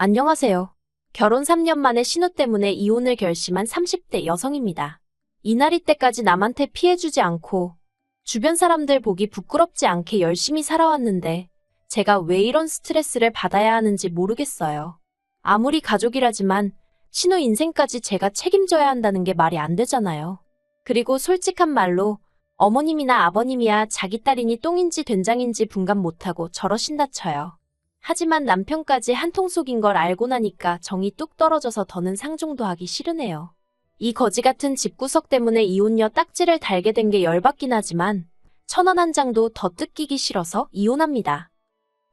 안녕하세요. 결혼 3년 만에 신우 때문에 이혼을 결심한 30대 여성입니다. 이날이 때까지 남한테 피해주지 않고 주변 사람들 보기 부끄럽지 않게 열심히 살아왔는데 제가 왜 이런 스트레스를 받아야 하는지 모르겠어요. 아무리 가족이라지만 신우 인생까지 제가 책임져야 한다는 게 말이 안 되잖아요. 그리고 솔직한 말로 어머님이나 아버님이야 자기 딸이니 똥인지 된장인지 분간 못하고 저러신다 쳐요. 하지만 남편까지 한통 속인 걸 알고 나니까 정이 뚝 떨어져서 더는 상종도 하기 싫으네요. 이 거지 같은 집구석 때문에 이혼녀 딱지를 달게 된 게 열받긴 하지만 1,000원 한 장도 더 뜯기기 싫어서 이혼합니다.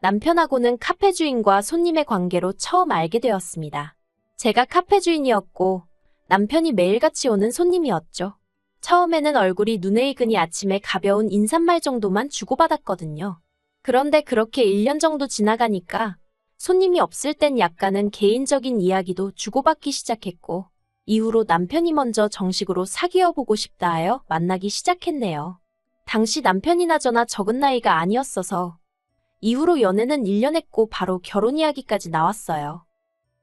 남편하고는 카페 주인과 손님의 관계로 처음 알게 되었습니다. 제가 카페 주인이었고 남편이 매일같이 오는 손님이었죠. 처음에는 얼굴이 눈에 익으니 아침에 가벼운 인사말 정도만 주고받았거든요. 그런데 그렇게 1년 정도 지나가니까 손님이 없을 땐 약간은 개인적인 이야기도 주고받기 시작했고 이후로 남편이 먼저 정식으로 사귀어보고 싶다 하여 만나기 시작했네요. 당시 남편이나 저나 적은 나이가 아니었어서 이후로 연애는 1년 했고 바로 결혼 이야기까지 나왔어요.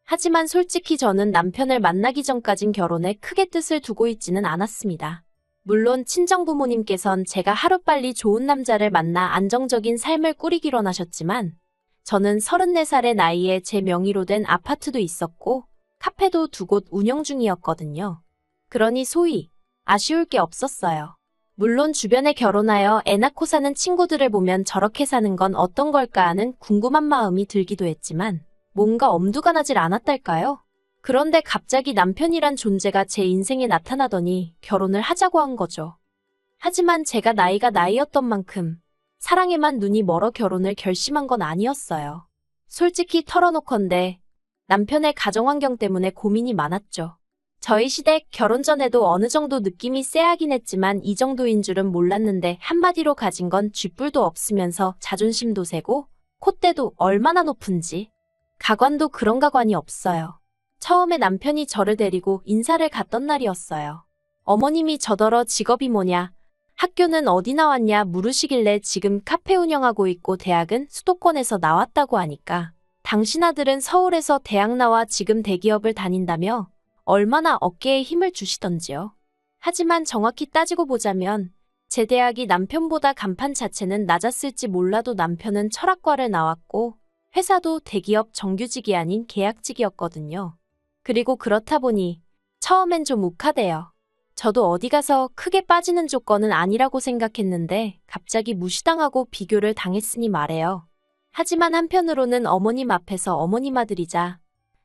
하지만 솔직히 저는 남편을 만나기 전까진 결혼에 크게 뜻을 두고 있지는 않았습니다. 물론 친정부모님께선 제가 하루빨리 좋은 남자를 만나 안정적인 삶을 꾸리기로 하셨지만 저는 34살의 나이에 제 명의로 된 아파트도 있었고 카페도 2곳 운영 중이었거든요. 그러니 소위 아쉬울 게 없었어요. 물론 주변에 결혼하여 애 낳고 사는 친구들을 보면 저렇게 사는 건 어떤 걸까 하는 궁금한 마음이 들기도 했지만 뭔가 엄두가 나질 않았달까요? 그런데 갑자기 남편이란 존재가 제 인생에 나타나더니 결혼을 하자고 한 거죠. 하지만 제가 나이가 나이였던 만큼 사랑에만 눈이 멀어 결혼을 결심한 건 아니었어요. 솔직히 털어놓건대 남편의 가정환경 때문에 고민이 많았죠. 저희 시댁 결혼 전에도 어느 정도 느낌이 쎄하긴 했지만 이 정도인 줄은 몰랐는데 한마디로 가진 건 쥐뿔도 없으면서 자존심도 세고 콧대도 얼마나 높은지 가관도 그런 가관이 없어요. 처음에 남편이 저를 데리고 인사를 갔던 날이었어요. 어머님이 저더러 직업이 뭐냐, 학교는 어디 나왔냐 물으시길래 지금 카페 운영하고 있고 대학은 수도권에서 나왔다고 하니까 당신 아들은 서울에서 대학 나와 지금 대기업을 다닌다며 얼마나 어깨에 힘을 주시던지요. 하지만 정확히 따지고 보자면 제 대학이 남편보다 간판 자체는 낮았을지 몰라도 남편은 철학과를 나왔고 회사도 대기업 정규직이 아닌 계약직이었거든요. 그리고 그렇다 보니 처음엔 좀 욱하대요. 저도 어디 가서 크게 빠지는 조건은 아니라고 생각했는데 갑자기 무시당하고 비교를 당했으니 말해요. 하지만 한편으로는 어머님 앞에서 어머님 아들이자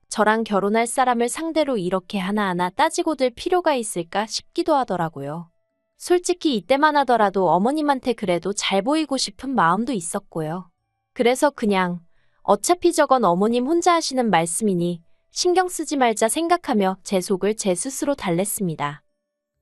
저랑 결혼할 사람을 상대로 이렇게 하나하나 따지고 들 필요가 있을까 싶기도 하더라고요. 솔직히 이때만 하더라도 어머님한테 그래도 잘 보이고 싶은 마음도 있었고요. 그래서 그냥 어차피 저건 어머님 혼자 하시는 말씀이니 신경 쓰지 말자 생각하며 제 속을 제 스스로 달랬습니다.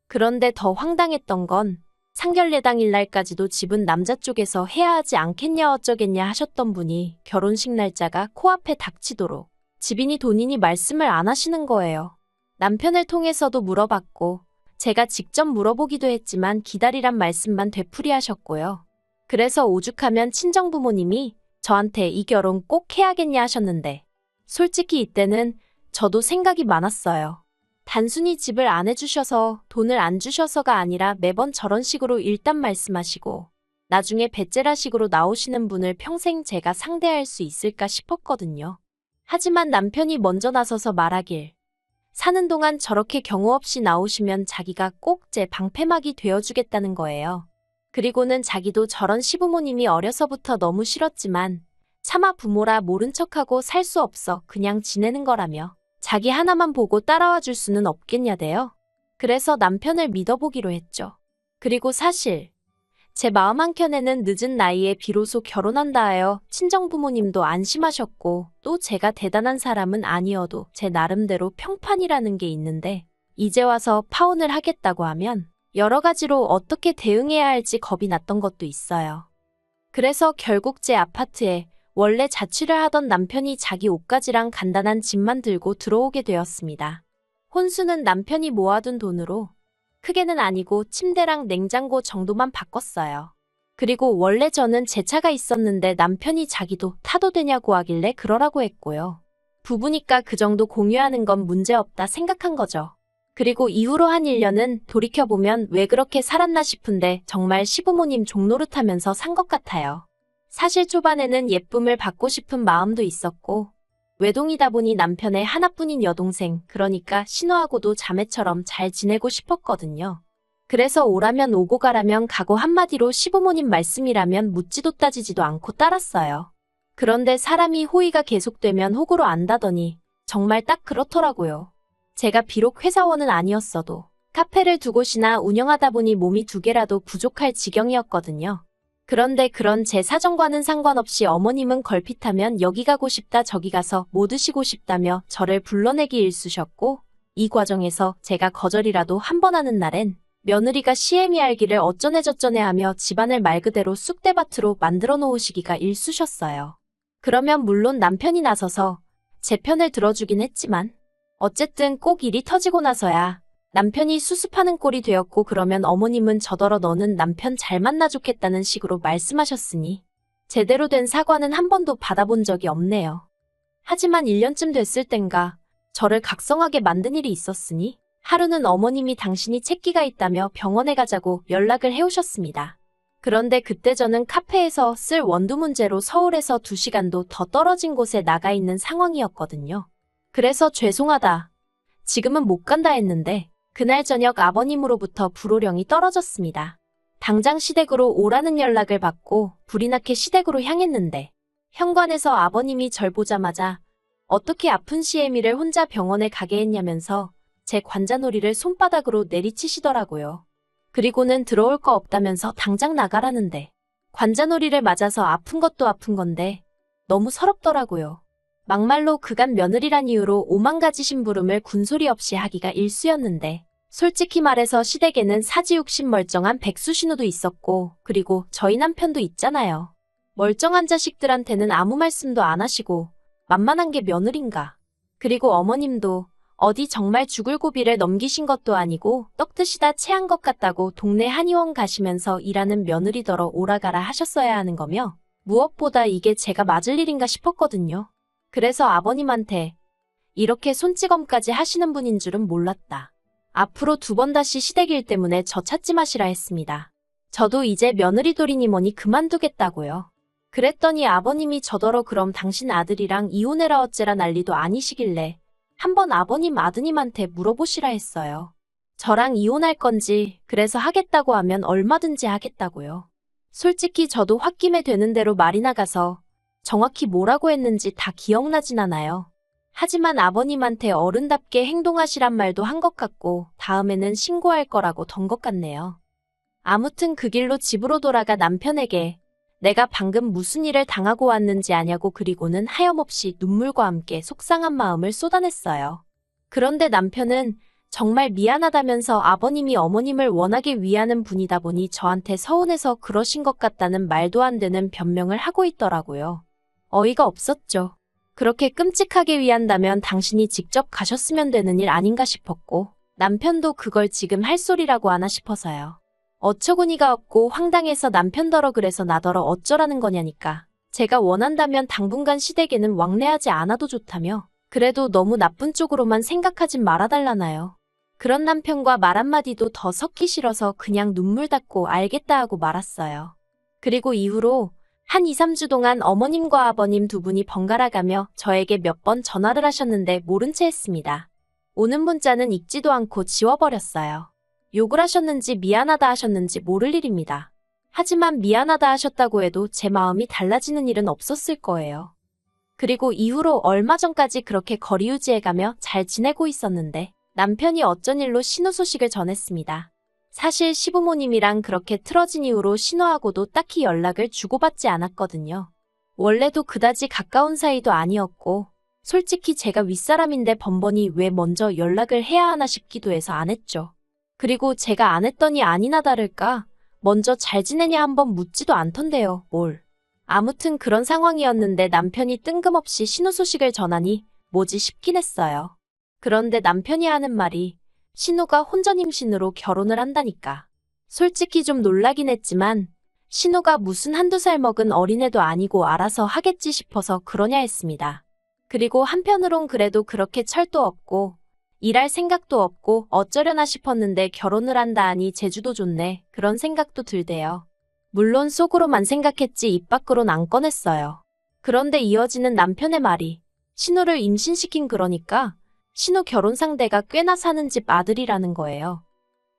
그런데 더 황당했던 건 상견례 당일날까지도 집은 남자 쪽에서 해야 하지 않겠냐 어쩌겠냐 하셨던 분이 결혼식 날짜가 코앞에 닥치도록 집이니 돈이니 말씀을 안 하시는 거예요. 남편을 통해서도 물어봤고 제가 직접 물어보기도 했지만 기다리란 말씀만 되풀이하셨고요. 그래서 오죽하면 친정부모님이 저한테 이 결혼 꼭 해야겠냐 하셨는데 솔직히 이때는 저도 생각이 많았어요. 단순히 집을 안 해주셔서 돈을 안 주셔서가 아니라 매번 저런 식으로 일단 말씀하시고 나중에 배째라식으로 나오시는 분을 평생 제가 상대할 수 있을까 싶었거든요. 하지만 남편이 먼저 나서서 말하길 사는 동안 저렇게 경우 없이 나오시면 자기가 꼭 제 방패막이 되어주겠다는 거예요. 그리고는 자기도 저런 시부모님이 어려서부터 너무 싫었지만 차마 부모라 모른 척하고 살 수 없어 그냥 지내는 거라며 자기 하나만 보고 따라와 줄 수는 없겠냐대요. 그래서 남편을 믿어보기로 했죠. 그리고 사실 제 마음 한켠에는 늦은 나이에 비로소 결혼한다 하여 친정부모님도 안심하셨고 또 제가 대단한 사람은 아니어도 제 나름대로 평판이라는 게 있는데 이제 와서 파혼을 하겠다고 하면 여러 가지로 어떻게 대응해야 할지 겁이 났던 것도 있어요. 그래서 결국 제 아파트에 원래 자취를 하던 남편이 자기 옷가지랑 간단한 짐만 들고 들어오게 되었습니다. 혼수는 남편이 모아둔 돈으로 크게는 아니고 침대랑 냉장고 정도만 바꿨어요. 그리고 원래 저는 제 차가 있었는데 남편이 자기도 타도 되냐고 하길래 그러라고 했고요. 부부니까 그 정도 공유하는 건 문제없다 생각한 거죠. 그리고 이후로 한 1년은 돌이켜보면 왜 그렇게 살았나 싶은데 정말 시부모님 종노릇하면서 산 것 같아요. 사실 초반에는 예쁨을 받고 싶은 마음도 있었고 외동이다 보니 남편의 하나뿐인 여동생, 그러니까 신우하고도 자매처럼 잘 지내고 싶었거든요. 그래서 오라면 오고 가라면 가고 한마디로 시부모님 말씀이라면 묻지도 따지지도 않고 따랐어요. 그런데 사람이 호의가 계속되면 호구로 안다더니 정말 딱 그렇더라고요. 제가 비록 회사원은 아니었어도 카페를 두 곳이나 운영하다 보니 몸이 두 개라도 부족할 지경이었거든요. 그런데 그런 제 사정과는 상관없이 어머님은 걸핏하면 여기 가고 싶다 저기 가서 뭐 드시고 싶다며 저를 불러내기 일쑤셨고, 이 과정에서 제가 거절이라도 한 번 하는 날엔 며느리가 시애미 알기를 어쩌네 저쩌네 하며 집안을 말 그대로 쑥대밭으로 만들어 놓으시기가 일쑤셨어요. 그러면 물론 남편이 나서서 제 편을 들어주긴 했지만 어쨌든 꼭 일이 터지고 나서야 남편이 수습하는 꼴이 되었고, 그러면 어머님은 저더러 너는 남편 잘 만나 좋겠다는 식으로 말씀하셨으니 제대로 된 사과는 한 번도 받아본 적이 없네요. 하지만 1년쯤 됐을 땐가 저를 각성하게 만든 일이 있었으니 하루는 어머님이 당신이 책기가 있다며 병원에 가자고 연락을 해오셨습니다. 그런데 그때 저는 카페에서 쓸 원두 문제로 서울에서 2시간도 더 떨어진 곳에 나가 있는 상황이었거든요. 그래서 죄송하다, 지금은 못 간다 했는데 그날 저녁 아버님으로부터 불호령이 떨어졌습니다. 당장 시댁으로 오라는 연락을 받고 불이 나게 시댁으로 향했는데 현관에서 아버님이 절 보자마자 어떻게 아픈 시애미를 혼자 병원에 가게 했냐면서 제 관자놀이를 손바닥으로 내리치시더라고요. 그리고는 들어올 거 없다면서 당장 나가라는데 관자놀이를 맞아서 아픈 것도 아픈 건데 너무 서럽더라고요. 막말로 그간 며느리란 이유로 5만 가지 심부름을 군소리 없이 하기가 일쑤였는데 솔직히 말해서 시댁에는 사지육신 멀쩡한 백수신우도 있었고, 그리고 저희 남편도 있잖아요. 멀쩡한 자식들한테는 아무 말씀도 안 하시고 만만한 게 며느린가. 그리고 어머님도 어디 정말 죽을 고비를 넘기신 것도 아니고 떡 드시다 체한 것 같다고 동네 한의원 가시면서 일하는 며느리더러 오라가라 하셨어야 하는 거며, 무엇보다 이게 제가 맞을 일인가 싶었거든요. 그래서 아버님한테 이렇게 손찌검까지 하시는 분인 줄은 몰랐다. 앞으로 2번 다시 시댁 일 때문에 저 찾지 마시라 했습니다. 저도 이제 며느리 돌이니 뭐니 그만두겠다고요. 그랬더니 아버님이 저더러 그럼 당신 아들이랑 이혼해라 어째라 난리도 아니시길래 한번 아버님 아드님한테 물어보시라 했어요. 저랑 이혼할 건지, 그래서 하겠다고 하면 얼마든지 하겠다고요. 솔직히 저도 홧김에 되는 대로 말이 나가서 정확히 뭐라고 했는지 다 기억나진 않아요. 하지만 아버님한테 어른답게 행동하시란 말도 한 것 같고 다음에는 신고할 거라고 던 것 같네요. 아무튼 그 길로 집으로 돌아가 남편에게 내가 방금 무슨 일을 당하고 왔는지 아냐고, 그리고는 하염없이 눈물과 함께 속상한 마음을 쏟아냈어요. 그런데 남편은 정말 미안하다면서 아버님이 어머님을 워낙에 위하는 분이다 보니 저한테 서운해서 그러신 것 같다는 말도 안 되는 변명을 하고 있더라고요. 어이가 없었죠. 그렇게 끔찍하게 위한다면 당신이 직접 가셨으면 되는 일 아닌가 싶었고, 남편도 그걸 지금 할 소리라고 하나 싶어서요. 어처구니가 없고 황당해서 남편더러 그래서 나더러 어쩌라는 거냐니까. 제가 원한다면 당분간 시댁에는 왕래하지 않아도 좋다며, 그래도 너무 나쁜 쪽으로만 생각하진 말아달라나요. 그런 남편과 말 한마디도 더 섞기 싫어서 그냥 눈물 닦고 알겠다 하고 말았어요. 그리고 이후로 한 2, 3주 동안 어머님과 아버님 두 분이 번갈아 가며 저에게 몇 번 전화를 하셨는데 모른 채 했습니다. 오는 문자는 읽지도 않고 지워버렸어요. 욕을 하셨는지 미안하다 하셨는지 모를 일입니다. 하지만 미안하다 하셨다고 해도 제 마음이 달라지는 일은 없었을 거예요. 그리고 이후로 얼마 전까지 그렇게 거리 유지해가며 잘 지내고 있었는데 남편이 어쩐 일로 신우 소식을 전했습니다. 사실 시부모님이랑 그렇게 틀어진 이후로 신우하고도 딱히 연락을 주고받지 않았거든요. 원래도 그다지 가까운 사이도 아니었고 솔직히 제가 윗사람인데 번번이 왜 먼저 연락을 해야 하나 싶기도 해서 안 했죠. 그리고 제가 안 했더니 아니나 다를까 먼저 잘 지내냐 한번 묻지도 않던데요. 뭘. 아무튼 그런 상황이었는데 남편이 뜬금없이 신우 소식을 전하니 뭐지 싶긴 했어요. 그런데 남편이 하는 말이 신우가 혼전 임신으로 결혼을 한다니까. 솔직히 좀 놀라긴 했지만 신우가 무슨 한두 살 먹은 어린애도 아니고 알아서 하겠지 싶어서 그러냐 했습니다. 그리고 한편으론 그래도 그렇게 철도 없고 일할 생각도 없고 어쩌려나 싶었는데 결혼을 한다 하니 제주도 좋네. 그런 생각도 들대요. 물론 속으로만 생각했지 입 밖으론 안 꺼냈어요. 그런데 이어지는 남편의 말이 신우를 임신시킨 그러니까 신우 결혼 상대가 꽤나 사는 집 아들이라는 거예요.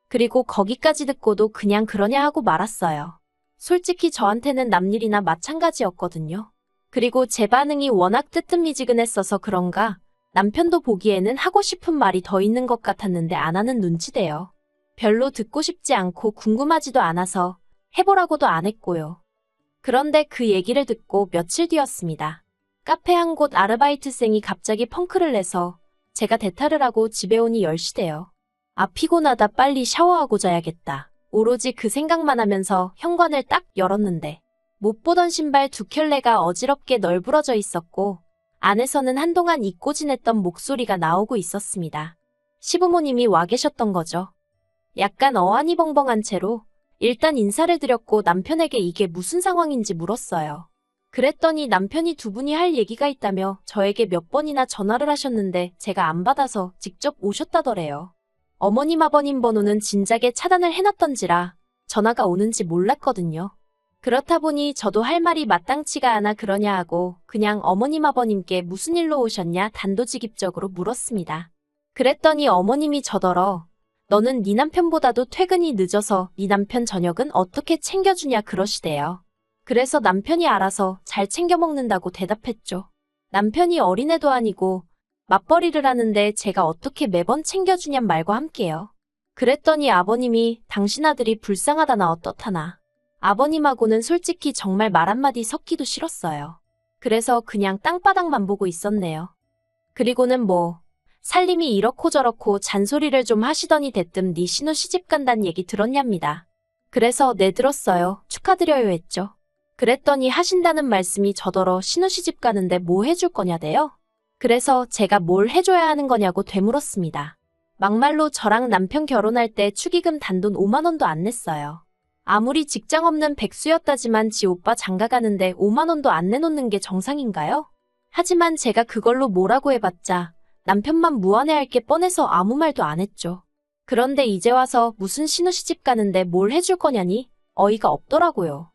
그리고 거기까지 듣고도 그냥 그러냐 하고 말았어요. 솔직히 저한테는 남일이나 마찬가지였거든요. 그리고 제 반응이 워낙 뜨뜻미지근했어서 그런가 남편도 보기에는 하고 싶은 말이 더 있는 것 같았는데 안 하는 눈치대요. 별로 듣고 싶지 않고 궁금하지도 않아서 해보라고도 안 했고요. 그런데 그 얘기를 듣고 며칠 뒤였습니다. 카페 한 곳 아르바이트생이 갑자기 펑크를 내서 제가 대타를 하고 집에 오니 10시대요. 아, 피곤하다, 빨리 샤워하고 자야겠다. 오로지 그 생각만 하면서 현관을 딱 열었는데 못 보던 신발 2켤레가 어지럽게 널브러져 있었고 안에서는 한동안 잊고 지냈던 목소리가 나오고 있었습니다. 시부모님이 와 계셨던 거죠. 약간 어안이 벙벙한 채로 일단 인사를 드렸고 남편에게 이게 무슨 상황인지 물었어요. 그랬더니 남편이 두 분이 할 얘기가 있다며 저에게 몇 번이나 전화를 하셨는데 제가 안 받아서 직접 오셨다더래요. 어머님 아버님 번호는 진작에 차단을 해놨던지라 전화가 오는지 몰랐거든요. 그렇다 보니 저도 할 말이 마땅치가 않아 그러냐 하고 그냥 어머님 아버님께 무슨 일로 오셨냐 단도직입적으로 물었습니다. 그랬더니 어머님이 저더러 너는 네 남편보다도 퇴근이 늦어서 네 남편 저녁은 어떻게 챙겨주냐 그러시대요. 그래서 남편이 알아서 잘 챙겨 먹는다고 대답했죠. 남편이 어린애도 아니고 맞벌이를 하는데 제가 어떻게 매번 챙겨주냔 말과 함께요. 그랬더니 아버님이 당신 아들이 불쌍하다나 어떻다나. 아버님하고는 솔직히 정말 말 한마디 섞기도 싫었어요. 그래서 그냥 땅바닥만 보고 있었네요. 그리고는 뭐 살림이 이렇고 저렇고 잔소리를 좀 하시더니 대뜸 네 신우 시집 간단 얘기 들었냐입니다. 그래서 네 들었어요. 축하드려요 했죠. 그랬더니 하신다는 말씀이 저더러 신우 시집 가는데 뭐 해줄 거냐대요. 그래서 제가 뭘 해줘야 하는 거냐고 되물었습니다. 막말로 저랑 남편 결혼할 때 축의금 단돈 5만 원도 안 냈어요. 아무리 직장 없는 백수였다지만 지 오빠 장가 가는데 5만 원도 안 내놓는 게 정상인가요? 하지만 제가 그걸로 뭐라고 해봤자 남편만 무안해할 게 뻔해서 아무 말도 안 했죠. 그런데 이제 와서 무슨 신우 시집 가는데 뭘 해줄 거냐니 어이가 없더라고요.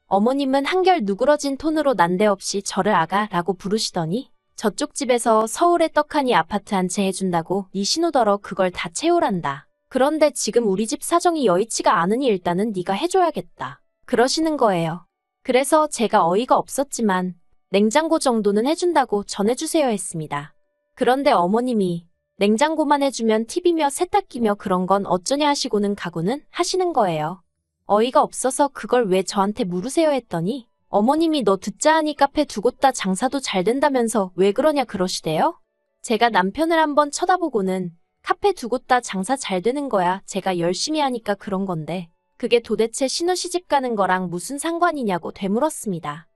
어머님은 한결 누그러진 톤으로 난데없이 저를 아가라고 부르시더니 저쪽 집에서 서울에 떡하니 아파트 한 채 해준다고 네 신우더러 그걸 다 채우란다. 그런데 지금 우리 집 사정이 여의치가 않으니 일단은 네가 해줘야겠다. 그러시는 거예요. 그래서 제가 어이가 없었지만 냉장고 정도는 해준다고 전해주세요 했습니다. 그런데 어머님이 냉장고만 해주면 TV며 세탁기며 그런 건 어쩌냐 하시고는 가고는 하시는 거예요. 어이가 없어서 그걸 왜 저한테 물으세요 했더니 어머님이 너 듣자 하니 카페 두 곳 다 장사도 잘 된다면서 왜 그러냐 그러시대요. 제가 남편을 한번 쳐다보고는 카페 두 곳 다 장사 잘 되는 거야. 제가 열심히 하니까 그런 건데 그게 도대체 신우 시집 가는 거랑 무슨 상관이냐고 되물었습니다.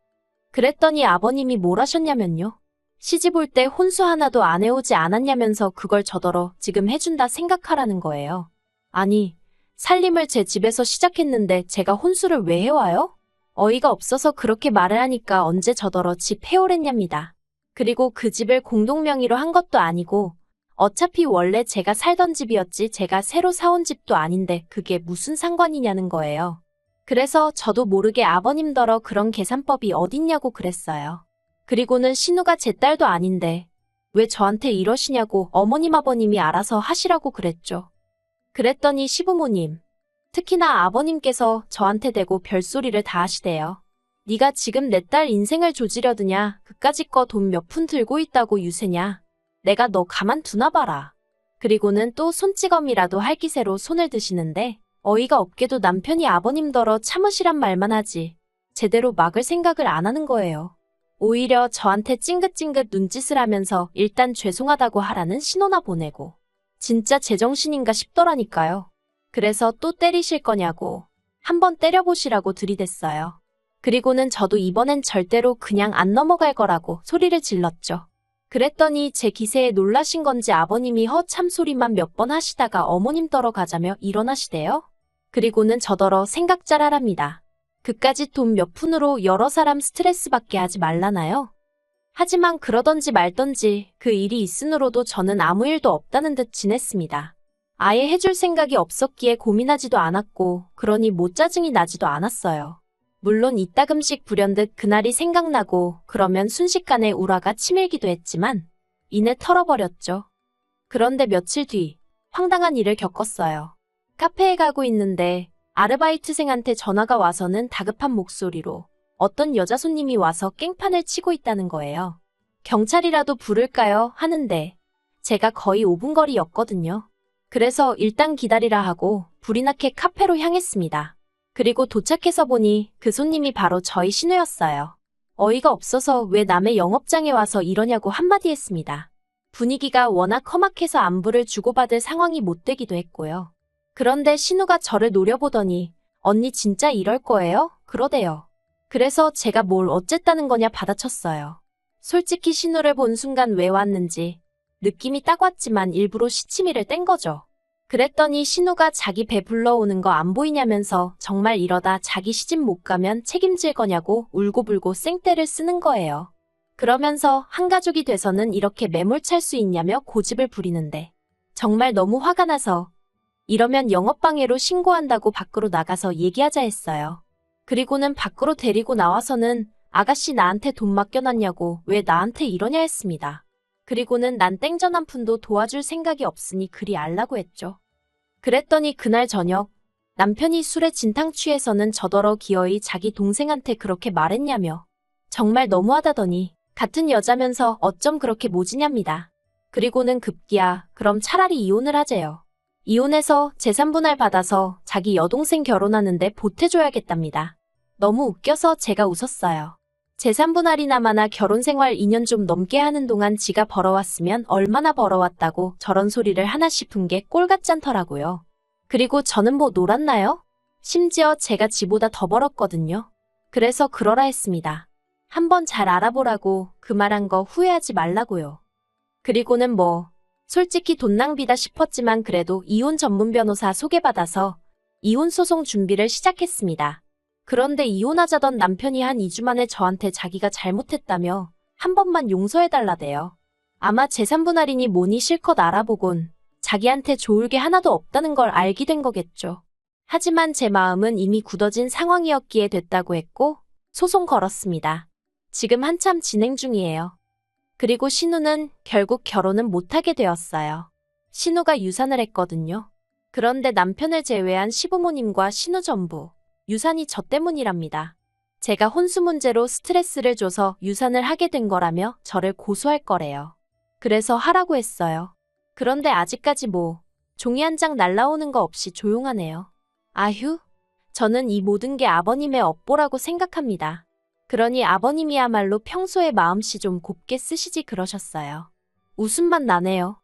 그랬더니 아버님이 뭘 하셨냐면요. 시집 올 때 혼수 하나도 안 해오지 않았냐면서 그걸 저더러 지금 해준다 생각하라는 거예요. 아니, 살림을 제 집에서 시작했는데 제가 혼수를 왜 해와요? 어이가 없어서 그렇게 말을 하니까 언제 저더러 집 해오랬냐입니다. 그리고 그 집을 공동명의로 한 것도 아니고 어차피 원래 제가 살던 집이었지 제가 새로 사온 집도 아닌데 그게 무슨 상관이냐는 거예요. 그래서 저도 모르게 아버님더러 그런 계산법이 어딨냐고 그랬어요. 그리고는 신우가 제 딸도 아닌데 왜 저한테 이러시냐고 어머님 아버님이 알아서 하시라고 그랬죠. 그랬더니 시부모님, 특히나 아버님께서 저한테 대고 별소리를 다 하시대요. 네가 지금 내 딸 인생을 조지려드냐, 그까짓 거 돈 몇 푼 들고 있다고 유세냐. 내가 너 가만 두나 봐라. 그리고는 또 손찌검이라도 할 기세로 손을 드시는데 어이가 없게도 남편이 아버님더러 참으시란 말만 하지 제대로 막을 생각을 안 하는 거예요. 오히려 저한테 찡긋찡긋 눈짓을 하면서 일단 죄송하다고 하라는 신호나 보내고 진짜 제정신인가 싶더라니까요. 그래서 또 때리실 거냐고 한번 때려보시라고 들이댔어요. 그리고는 저도 이번엔 절대로 그냥 안 넘어갈 거라고 소리를 질렀죠. 그랬더니 제 기세에 놀라신 건지 아버님이 허참소리만 몇 번 하시다가 어머님 떨어 가자며 일어나시대요. 그리고는 저더러 생각 잘 하랍니다. 그까짓 돈 몇 푼으로 여러 사람 스트레스 받게 하지 말라나요? 하지만 그러던지 말던지 그 일이 있으므로도 저는 아무 일도 없다는 듯 지냈습니다. 아예 해줄 생각이 없었기에 고민하지도 않았고 그러니 뭐 짜증이 나지도 않았어요. 물론 이따금씩 불현듯 그날이 생각나고 그러면 순식간에 울화가 치밀기도 했지만 이내 털어버렸죠. 그런데 며칠 뒤 황당한 일을 겪었어요. 카페에 가고 있는데 아르바이트생한테 전화가 와서는 다급한 목소리로 어떤 여자 손님이 와서 깽판을 치고 있다는 거예요. 경찰이라도 부를까요? 하는데 제가 거의 5분 거리였거든요. 그래서 일단 기다리라 하고 불이 나게 카페로 향했습니다. 그리고 도착해서 보니 그 손님이 바로 저희 신우였어요. 어이가 없어서 왜 남의 영업장에 와서 이러냐고 한마디 했습니다. 분위기가 워낙 험악해서 안부를 주고받을 상황이 못 되기도 했고요. 그런데 신우가 저를 노려보더니 언니 진짜 이럴 거예요? 그러대요. 그래서 제가 뭘 어쨌다는 거냐 받아쳤어요. 솔직히 신우를 본 순간 왜 왔는지 느낌이 딱 왔지만 일부러 시치미를 뗀 거죠. 그랬더니 신우가 자기 배 불러오는 거 안 보이냐면서 정말 이러다 자기 시집 못 가면 책임질 거냐고 울고불고 쌩떼를 쓰는 거예요. 그러면서 한 가족이 돼서는 이렇게 매몰찰 수 있냐며 고집을 부리는데 정말 너무 화가 나서 이러면 영업방해로 신고한다고 밖으로 나가서 얘기하자 했어요. 그리고는 밖으로 데리고 나와서는 아가씨 나한테 돈 맡겨놨냐고 왜 나한테 이러냐 했습니다. 그리고는 난 땡전 한 푼도 도와줄 생각이 없으니 그리 알라고 했죠. 그랬더니 그날 저녁 남편이 술에 진탕 취해서는 저더러 기어이 자기 동생한테 그렇게 말했냐며 정말 너무하다더니 같은 여자면서 어쩜 그렇게 모지냐입니다. 그리고는 급기야 그럼 차라리 이혼을 하재요. 이혼해서 재산분할 받아서 자기 여동생 결혼하는데 보태줘야겠답니다. 너무 웃겨서 제가 웃었어요. 재산분할이나마나 결혼생활 2년 좀 넘게 하는 동안 지가 벌어왔으면 얼마나 벌어왔다고 저런 소리를 하나 싶은 게 꼴같잖더라고요. 그리고 저는 뭐 놀았나요? 심지어 제가 지보다 더 벌었거든요. 그래서 그러라 했습니다. 한번 잘 알아보라고 그 말한 거 후회하지 말라고요. 그리고는 뭐 솔직히 돈 낭비다 싶었지만 그래도 이혼 전문 변호사 소개받아서 이혼 소송 준비를 시작했습니다. 그런데 이혼하자던 남편이 한 2주 만에 저한테 자기가 잘못했다며 한 번만 용서해달라대요. 아마 재산분할이니 뭐니 실컷 알아보곤 자기한테 좋을 게 하나도 없다는 걸 알게 된 거겠죠. 하지만 제 마음은 이미 굳어진 상황이었기에 됐다고 했고 소송 걸었습니다. 지금 한참 진행 중이에요. 그리고 신우는 결국 결혼은 못하게 되었어요. 신우가 유산을 했거든요. 그런데 남편을 제외한 시부모님과 신우 전부 유산이 저 때문이랍니다. 제가 혼수 문제로 스트레스를 줘서 유산을 하게 된 거라며 저를 고소할 거래요. 그래서 하라고 했어요. 그런데 아직까지 뭐 종이 한 장 날라오는 거 없이 조용하네요. 아휴, 저는 이 모든 게 아버님의 업보라고 생각합니다. 그러니 아버님이야말로 평소에 마음씨 좀 곱게 쓰시지 그러셨어요. 웃음만 나네요.